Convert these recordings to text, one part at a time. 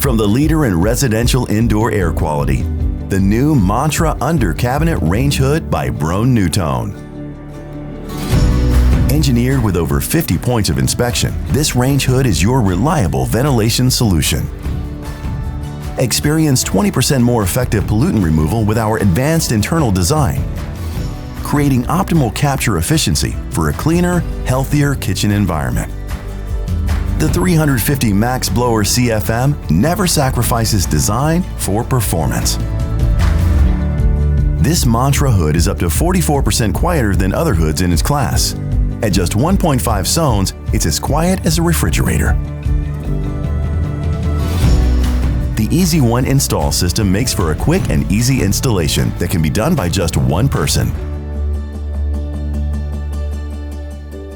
From the leader in residential indoor air quality, the new Mantra Under Cabinet Range Hood by Broan-NuTone. Engineered with over 50 points of inspection, this range hood is your reliable ventilation solution. Experience 20% more effective pollutant removal with our advanced internal design, creating optimal capture efficiency for a cleaner, healthier kitchen environment. The 350 Max Blower CFM never sacrifices design for performance. This Mantra hood is up to 44% quieter than other hoods in its class. At just 1.5 sones, it's as quiet as a refrigerator. The EZ1 Install System makes for a quick and easy installation that can be done by just one person.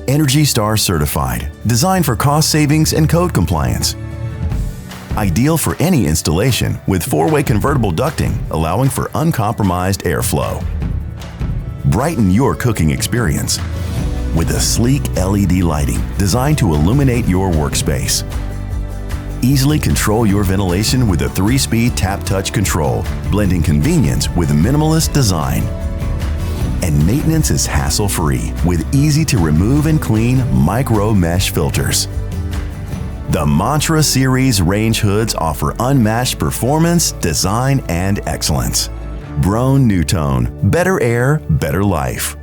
Energy Star certified, designed for cost savings and code compliance. Ideal for any installation with 4-way convertible ducting, allowing for uncompromised airflow. Brighten your cooking experience with a sleek LED lighting designed to illuminate your workspace. Easily control your ventilation with a 3-speed tap-touch control, blending convenience with minimalist design. And maintenance is hassle-free with easy-to-remove and clean micro-mesh filters. The Mantra Series range hoods offer unmatched performance, design, and excellence. Broan-NuTone. Better air, better life.